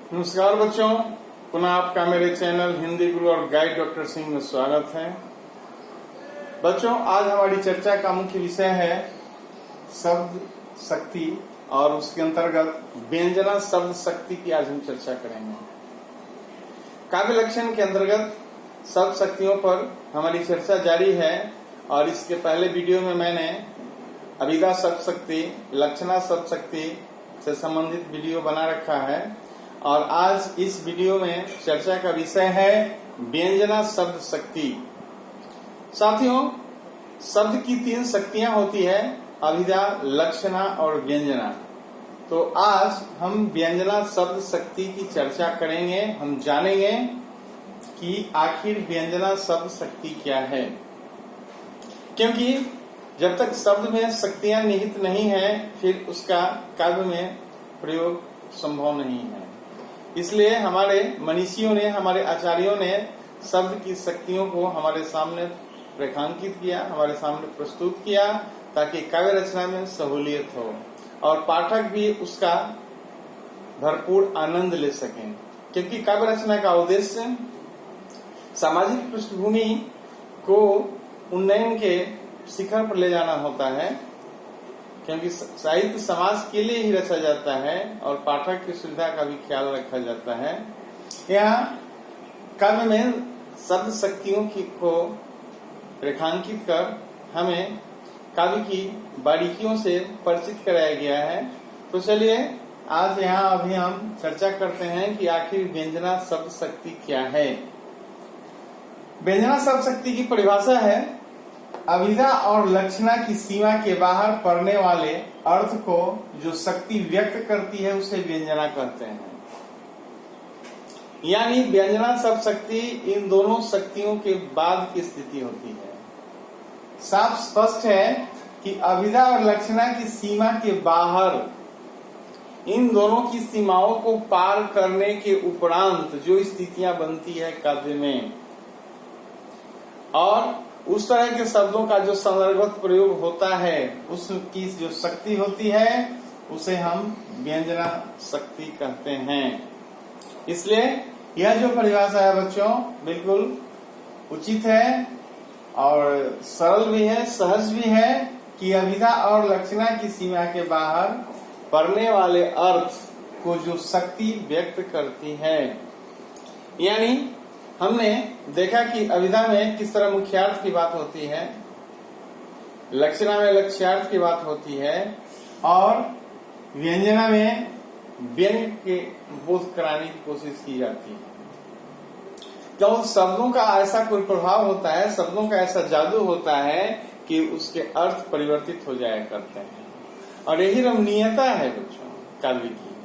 नमस्कार बच्चों, पुनः आपका मेरे चैनल हिंदी गुरु और गाइड डॉक्टर सिंह में स्वागत है। बच्चों, आज हमारी चर्चा का मुख्य विषय है शब्द शक्ति और उसके अंतर्गत व्यंजना शब्द शक्ति की आज हम चर्चा करेंगे। काव्य लक्षण के अंतर्गत शब्द शक्तियों पर हमारी चर्चा जारी है और इसके पहले वीडियो में मैंने अभिधा शब्द शक्ति, लक्षणा शब्द शक्ति से संबंधित वीडियो बना रखा है और आज इस वीडियो में चर्चा का विषय है व्यंजना शब्द शक्ति। साथियों, शब्द की 3 शक्तियां होती है, अभिधा, लक्षणा और व्यंजना। तो आज हम व्यंजना शब्द शक्ति की चर्चा करेंगे। हम जानेंगे कि आखिर व्यंजना शब्द शक्ति क्या है, क्योंकि जब तक शब्द में शक्तियां निहित नहीं है फिर उसका काव्य में प्रयोग संभव नहीं है। इसलिए हमारे मनीषियों ने, हमारे आचार्यों ने शब्द की शक्तियों को हमारे सामने रेखांकित किया, हमारे सामने प्रस्तुत किया, ताकि काव्य रचना में सहूलियत हो और पाठक भी उसका भरपूर आनंद ले सकें। क्योंकि काव्य रचना का उद्देश्य सामाजिक पृष्ठभूमि को उन्नयन के शिखर पर ले जाना होता है, क्योंकि साहित्य समाज के लिए ही रचा जाता है और पाठक की सुविधा का भी ख्याल रखा जाता है। यहाँ काव्य में शब्द शक्तियों को रेखांकित कर हमें काव्य की बारीकियों से परिचित कराया गया है। तो चलिए आज यहाँ अभी हम चर्चा करते हैं कि आखिर व्यंजना शब्द शक्ति क्या है। व्यंजना शब्द शक्ति की परिभाषा है अभिधा और लक्षणा की सीमा के बाहर पड़ने वाले अर्थ को जो शक्ति व्यक्त करती है उसे व्यंजना कहते हैं। यानी व्यंजना शब्द शक्ति इन दोनों शक्तियों के बाद की स्थिति होती है। साफ स्पष्ट है कि अभिधा और लक्षणा की सीमा के बाहर, इन दोनों की सीमाओं को पार करने के उपरांत जो स्थितियां बनती है काव्य में, और उस तरह के शब्दों का जो संदर्भगत प्रयोग होता है, उसकी जो शक्ति होती है उसे हम व्यंजना शक्ति कहते हैं। इसलिए यह जो परिभाषा है बच्चों बिल्कुल उचित है और सरल भी है, सहज भी है कि अभिधा और लक्षणा की सीमा के बाहर पड़ने वाले अर्थ को जो शक्ति व्यक्त करती है। यानी हमने देखा कि अभिधा में किस तरह मुख्यार्थ की बात होती है, लक्षणा में लक्ष्यार्थ की बात होती है और व्यंजना में व्यंग के बोध कराने की कोशिश की जाती है। तो शब्दों का ऐसा कोई प्रभाव होता है, शब्दों का ऐसा जादू होता है कि उसके अर्थ परिवर्तित हो जाया करते हैं। और यही रमणीयता है बच्चों काव्य की,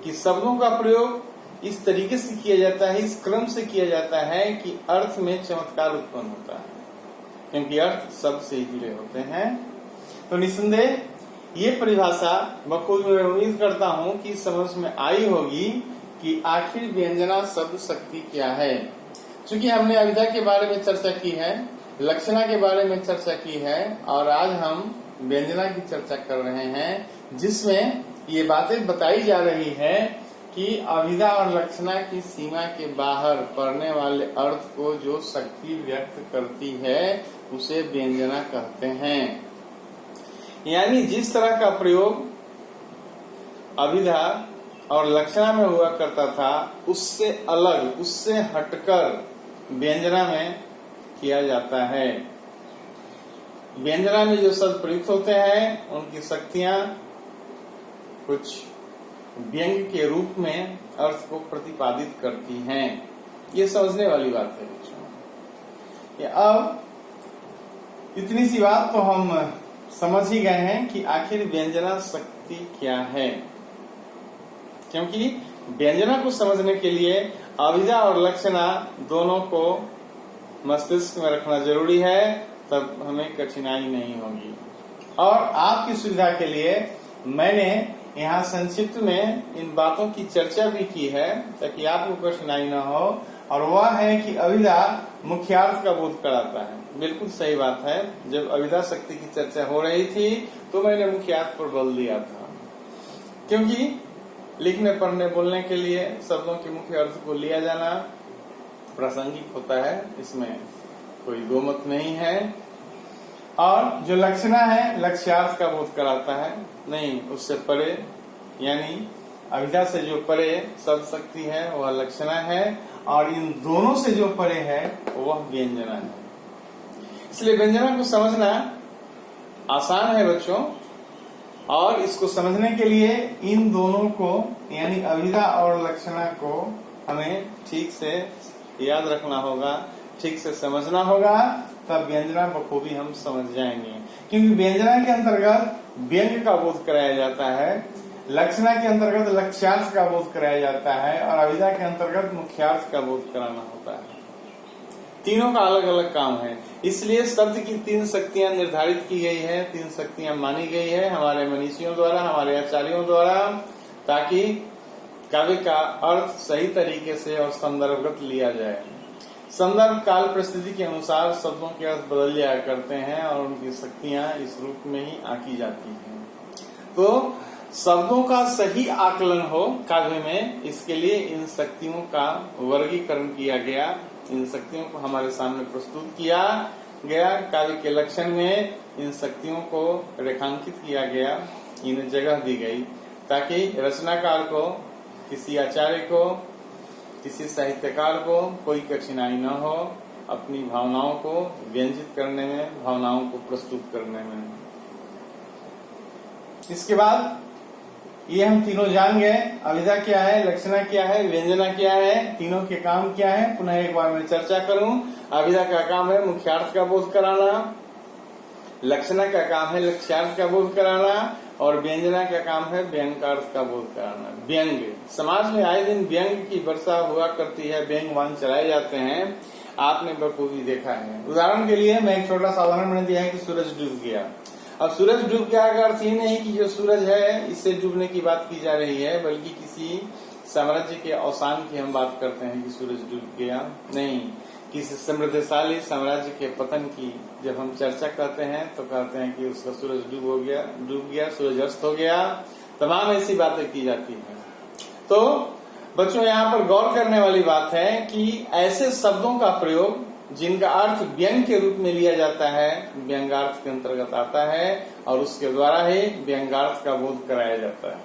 कि शब्दों का प्रयोग इस तरीके से किया जाता है, इस क्रम से किया जाता है कि अर्थ में चमत्कार उत्पन्न होता है, क्योंकि अर्थ शब्द से ही जुड़े होते हैं। तो निसंदेह ये परिभाषा बखूबी मैं उम्मीद करता हूँ कि समझ में आई होगी कि आखिर व्यंजना शब्द शक्ति क्या है। चूंकि हमने अभिधा के बारे में चर्चा की है, लक्षणा के बारे में चर्चा की है और आज हम व्यंजना की चर्चा कर रहे हैं, जिसमें ये बातें बताई जा रही है कि अभिधा और लक्षणा की सीमा के बाहर पड़ने वाले अर्थ को जो शक्ति व्यक्त करती है उसे व्यंजना कहते हैं। यानी जिस तरह का प्रयोग अभिधा और लक्षणा में हुआ करता था उससे अलग, उससे हटकर व्यंजना में किया जाता है। व्यंजना में जो शब्द प्रयुक्त होते हैं उनकी शक्तियां कुछ व्यंग के रूप में अर्थ को प्रतिपादित करती हैं। ये समझने वाली बात है बच्चों। अब इतनी सी बात तो हम समझ ही गए हैं कि आखिर व्यंजना शक्ति क्या है, क्योंकि व्यंजना को समझने के लिए अभिधा और लक्षणा दोनों को मस्तिष्क में रखना जरूरी है, तब हमें कठिनाई नहीं होगी। और आपकी सुविधा के लिए मैंने यहाँ संक्षिप्त में इन बातों की चर्चा भी की है ताकि आपको कठिनाई न हो, और वह है कि अभिधा मुख्यार्थ का बोध कराता है। बिल्कुल सही बात है। जब अभिधा शक्ति की चर्चा हो रही थी तो मैंने मुख्यार्थ पर बल दिया था, क्योंकि लिखने पढ़ने बोलने के लिए शब्दों के मुख्य अर्थ को लिया जाना प्रासंगिक होता है, इसमें कोई दो मत नहीं है। और जो लक्षणा है लक्ष्यार्थ का बोध कराता है, नहीं उससे परे, यानी अभिधा से जो परे शब्द शक्ति है वह लक्षणा है, और इन दोनों से जो परे है वह व्यंजना है। इसलिए व्यंजना को समझना आसान है बच्चों, और इसको समझने के लिए इन दोनों को यानी अभिधा और लक्षणा को हमें ठीक से याद रखना होगा, ठीक से समझना होगा, तब व्यंजना बखूबी हम समझ जाएंगे। क्योंकि व्यंजना के अंतर्गत व्यंग का बोध कराया जाता है, लक्षणा के अंतर्गत लक्ष्यार्थ का बोध कराया जाता है, और अभिधा के अंतर्गत मुख्यार्थ का बोध कराना होता है। तीनों का अलग अलग काम है। इसलिए शब्द की 3 शक्तियां निर्धारित की गई है, 3 शक्तियां मानी गई है हमारे मनीषियों द्वारा, हमारे आचार्यों द्वारा, ताकि काव्य का अर्थ सही तरीके से और संदर्भगत लिया जाए। संदर्भ काल परिस्थिति के अनुसार शब्दों के अर्थ बदल जाया करते हैं और उनकी शक्तियां इस रूप में ही आकी जाती हैं। तो शब्दों का सही आकलन हो काव्य में, इसके लिए इन शक्तियों का वर्गीकरण किया गया, इन शक्तियों को हमारे सामने प्रस्तुत किया गया। काव्य के लक्षण में इन शक्तियों को रेखांकित किया गया, इन्हें जगह दी गई, ताकि रचनाकार को, किसी आचार्य को, किसी साहित्यकार को कोई कठिनाई न हो अपनी भावनाओं को व्यंजित करने में, भावनाओं को प्रस्तुत करने में। इसके बाद ये हम तीनों जान गए, अभिधा क्या है, लक्षणा क्या है, व्यंजना क्या है, तीनों के काम क्या है। पुनः एक बार मैं चर्चा करूं। अभिधा का काम है मुख्यार्थ का बोध कराना, लक्षणा का काम है लक्ष्यार्थ का बोध कराना, और व्यंजना का काम है व्यंग्यार्थ का बोध कराना। व्यंग, समाज में आए दिन व्यंग की वर्षा हुआ करती है, व्यंग्यवान चलाए जाते हैं, आपने बखूबी देखा है। उदाहरण के लिए मैं एक छोटा सा उदाहरण मैंने दिया है कि सूरज डूब गया। अब सूरज डूब गया का अर्थ ये नहीं कि जो सूरज है इससे डूबने की बात की जा रही है, बल्कि किसी साम्राज्य के अवसान की हम बात करते हैं कि सूरज डूब गया, नहीं, किसी समृद्धशाली साम्राज्य के पतन की जब हम चर्चा करते हैं तो कहते हैं कि उसका सूरज डूब गया, सूरज अस्त हो गया, तमाम ऐसी बातें की जाती है। तो बच्चों यहाँ पर गौर करने वाली बात है कि ऐसे शब्दों का प्रयोग जिनका अर्थ व्यंग के रूप में लिया जाता है, व्यंग्यार्थ के अंतर्गत आता है, और उसके द्वारा ही व्यंग्यार्थ का बोध कराया जाता है।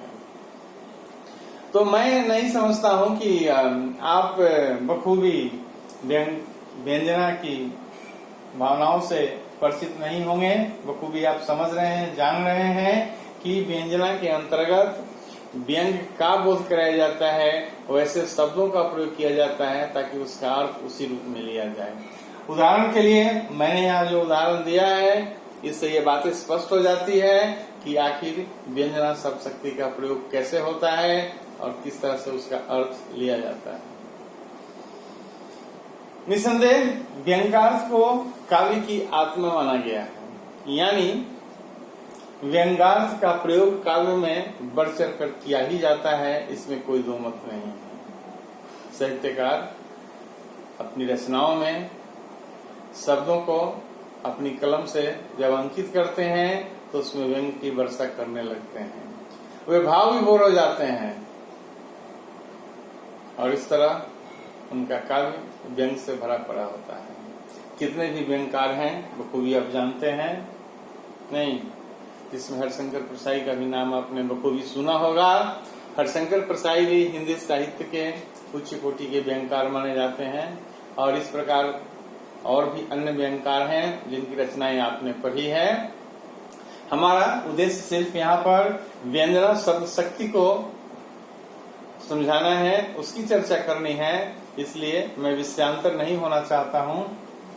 तो मैं नहीं समझता हूं कि आप बखूबी व्यंजना की भावनाओं से परिचित नहीं होंगे। बखूबी आप समझ रहे हैं, जान रहे हैं कि व्यंजना के अंतर्गत व्यंग का बोध कराया जाता है, वैसे शब्दों का प्रयोग किया जाता है ताकि उसका अर्थ उसी रूप में लिया जाए। उदाहरण के लिए मैंने यहाँ जो उदाहरण दिया है, इससे ये बातें स्पष्ट हो जाती है कि आखिर व्यंजना शब्द शक्ति का प्रयोग कैसे होता है और किस तरह से उसका अर्थ लिया जाता है। निसंदेह व्यंग्यार्थ को काव्य की आत्मा माना गया है, यानी व्यंग्यार्थ का प्रयोग काव्य में बढ़ चढ़ कर किया ही जाता है, इसमें कोई दो मत नहीं है। साहित्यकार अपनी रचनाओं में शब्दों को अपनी कलम से जब अंकित करते हैं तो उसमें व्यंग की वर्षा करने लगते हैं, वे भाव भी बोर हो जाते हैं, और इस तरह उनका काव्य व्यंग से भरा पड़ा होता है। कितने भी व्यंग्यकार हैं बखूबी आप जानते हैं, नहीं, जिसमें हरिशंकर प्रसाई का भी नाम आपने बखूबी सुना होगा। हरिशंकर प्रसाई भी हिंदी साहित्य के उच्च कोटि के व्यंग्यकार माने जाते हैं, और इस प्रकार और भी अन्य व्यंग्यकार हैं जिनकी रचनाएं आपने पढ़ी है। हमारा उद्देश्य सिर्फ यहाँ पर व्यंजना शब्द शक्ति को समझाना है, उसकी चर्चा करनी है, इसलिए मैं विषयांतर नहीं होना चाहता हूँ।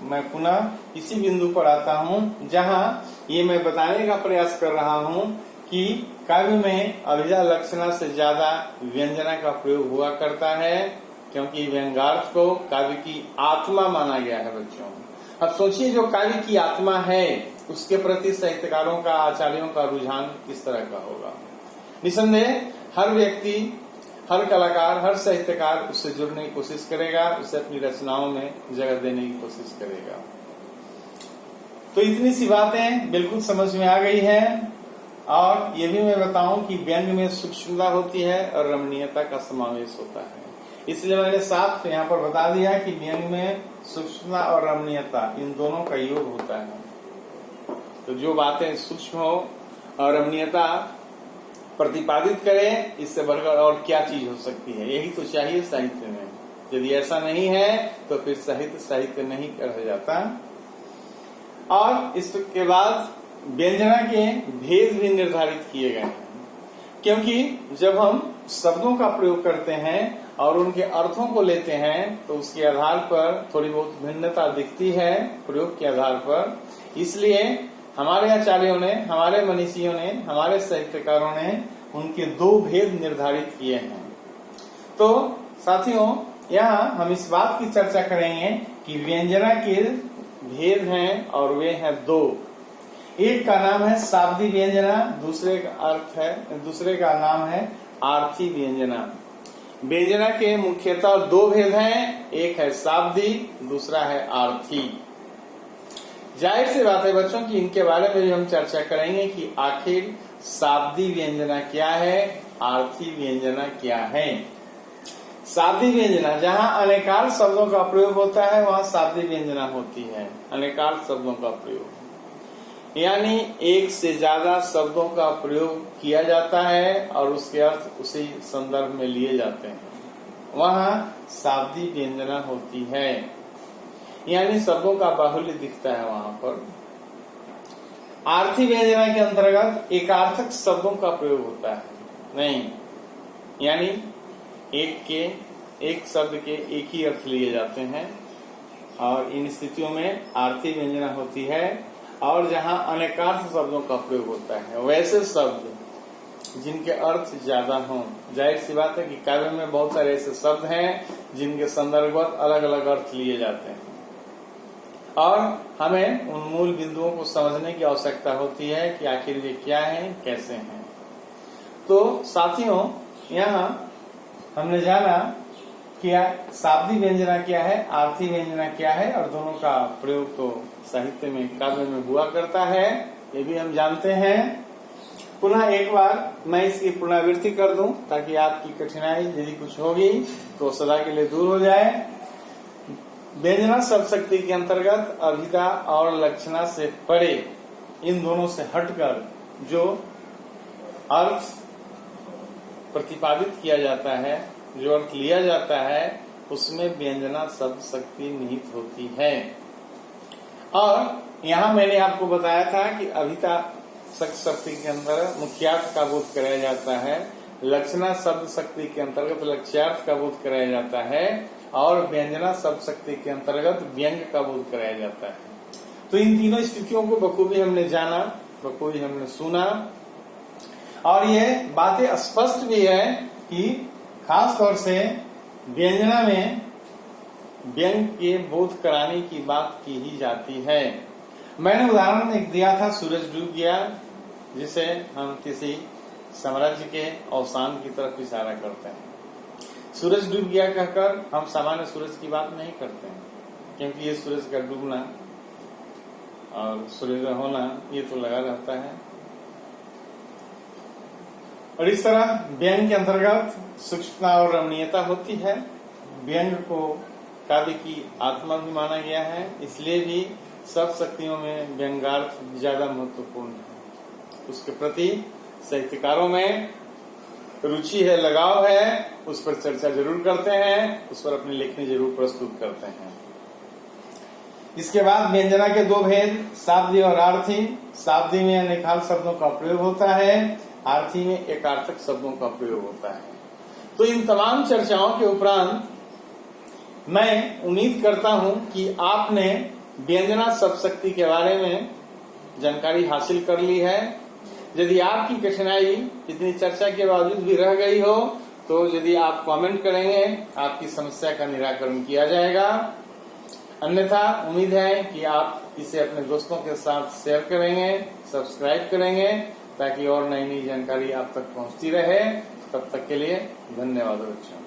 मैं पुनः इसी बिंदु पर आता हूँ जहाँ ये मैं बताने का प्रयास कर रहा हूँ कि काव्य में अभिधा लक्षणा से ज्यादा व्यंजना का प्रयोग हुआ करता है, क्योंकि व्यंग्यार्थ को काव्य की आत्मा माना गया है बच्चों। अब सोचिए, जो काव्य की आत्मा है उसके प्रति साहित्यकारों का, आचार्यों का रुझान किस तरह का होगा। निसंदेह हर व्यक्ति, हर कलाकार, हर साहित्यकार उससे जुड़ने की कोशिश करेगा, उसे अपनी रचनाओं में जगह देने की कोशिश करेगा। तो इतनी सी बातें बिल्कुल समझ में आ गई है। और ये भी मैं बताऊं कि व्यंग में सूक्ष्मता होती है और रमणीयता का समावेश होता है। इसलिए मैंने साफ यहाँ पर बता दिया कि व्यंग में सूक्ष्मता और रमणीयता इन दोनों का योग होता है। तो जो बातें सूक्ष्म हो और रमणीयता प्रतिपादित करें, इससे बढ़कर और क्या चीज हो सकती है। यही तो चाहिए साहित्य में। यदि ऐसा नहीं है तो फिर साहित्य नहीं कहा जाता। और इसके बाद व्यंजना के भेद भी निर्धारित किए गए हैं, क्योंकि जब हम शब्दों का प्रयोग करते हैं और उनके अर्थों को लेते हैं तो उसके आधार पर थोड़ी बहुत भिन्नता दिखती है प्रयोग के आधार पर। इसलिए हमारे आचार्यों ने, हमारे मनीषियों ने, हमारे साहित्यकारों ने उनके दो भेद निर्धारित किए हैं। तो साथियों, यहाँ हम इस बात की चर्चा करेंगे कि व्यंजना के भेद हैं और वे हैं दो। एक का नाम है शाब्दी व्यंजना, दूसरे का नाम है आर्थी व्यंजना। व्यंजना के मुख्यतः दो भेद हैं, एक है शाब्दी, दूसरा है आर्थी। जाहिर सी बात है बच्चों की इनके बारे में भी हम चर्चा करेंगे कि आखिर शाब्दी व्यंजना क्या है, आर्थी व्यंजना क्या है। शाब्दी व्यंजना, जहाँ अनेकाल शब्दों का प्रयोग होता है वहाँ शाब्दी व्यंजना होती है। अनेकाल शब्दों का प्रयोग यानी एक से ज्यादा शब्दों का प्रयोग किया जाता है और उसके अर्थ उसी संदर्भ में लिए जाते हैं, वहाँ शाब्दी व्यंजना होती है। यानी शब्दों का बाहुल्य दिखता है वहाँ पर। आर्थी व्यंजना के अंतर्गत एकार्थक शब्दों का प्रयोग होता है नहीं, यानी एक शब्द के एक ही अर्थ लिए जाते हैं और इन स्थितियों में आर्थी व्यंजना होती है। और जहाँ अनेकार्थ शब्दों का प्रयोग होता है, वैसे शब्द जिनके अर्थ ज्यादा हों। जाहिर सी बात है कि काव्य में बहुत सारे ऐसे शब्द हैं जिनके संदर्भगत अलग अलग अर्थ लिए जाते हैं और हमें उन मूल बिंदुओं को समझने की आवश्यकता होती है कि आखिर ये क्या है, कैसे हैं। तो साथियों, यहाँ हमने जाना कि शाब्दी व्यंजना क्या है, आर्थी व्यंजना क्या है और दोनों का प्रयोग तो साहित्य में, काव्य में हुआ करता है, ये भी हम जानते हैं। पुनः एक बार मैं इसकी पुनरावृत्ति कर दूं ताकि आपकी कठिनाई यदि कुछ होगी तो सदा के लिए दूर हो जाए। व्यंजना शब्द शक्ति के अंतर्गत अभिधा और लक्षणा से परे, इन दोनों से हटकर जो अर्थ प्रतिपादित किया जाता है, जो अर्थ लिया जाता है, उसमें व्यंजना शब्द शक्ति निहित होती है। और यहाँ मैंने आपको बताया था कि अभिधा शब्द शक्ति के अंदर मुख्यार्थ का बोध कराया जाता है, लक्षणा शब्द शक्ति के अंतर्गत लक्ष्यार्थ का बोध कराया जाता है और व्यंजना शब्द शक्ति के अंतर्गत व्यंग का बोध कराया जाता है। तो इन तीनों स्थितियों को बखूबी हमने जाना, बखूबी हमने सुना और ये बातें स्पष्ट भी है कि खास तौर से व्यंजना में व्यंग के बोध कराने की बात की ही जाती है। मैंने उदाहरण एक दिया था, सूरज डूब गया, जिसे हम किसी साम्राज्य के अवसान की तरफ इशारा करते हैं। सूरज डूब गया कहकर हम सामान्य सूरज की बात नहीं करते हैं, क्योंकि ये सूरज का डूबना और सूर्य का होना ये तो लगा रहता है। और इस तरह व्यंग के अंतर्गत सूक्ष्मता और रमणीयता होती है। व्यंग को काव्य की आत्मा भी माना गया है, इसलिए भी सब शक्तियों में व्यंग्यार्थ ज्यादा महत्वपूर्ण है। उसके प्रति साहित्यकारों में रुचि है, लगाव है, उस पर चर्चा जरूर करते हैं, उस पर अपनी लेखनी जरूर प्रस्तुत करते हैं। इसके बाद व्यंजना के दो भेद, शाब्दी और आर्थी। शाब्दी में अनेकाल शब्दों का प्रयोग होता है, आर्थी में एकार्थक शब्दों का प्रयोग होता है। तो इन तमाम चर्चाओं के उपरांत मैं उम्मीद करता हूं कि आपने व्यंजना शब्द शक्ति के बारे में जानकारी हासिल कर ली है। यदि आपकी कठिनाई इतनी चर्चा के बावजूद भी रह गई हो तो यदि आप कमेंट करेंगे, आपकी समस्या का निराकरण किया जाएगा। अन्यथा उम्मीद है कि आप इसे अपने दोस्तों के साथ शेयर करेंगे, सब्सक्राइब करेंगे, ताकि और नई नई जानकारी आप तक पहुंचती रहे। तब तक के लिए धन्यवाद बच्चों।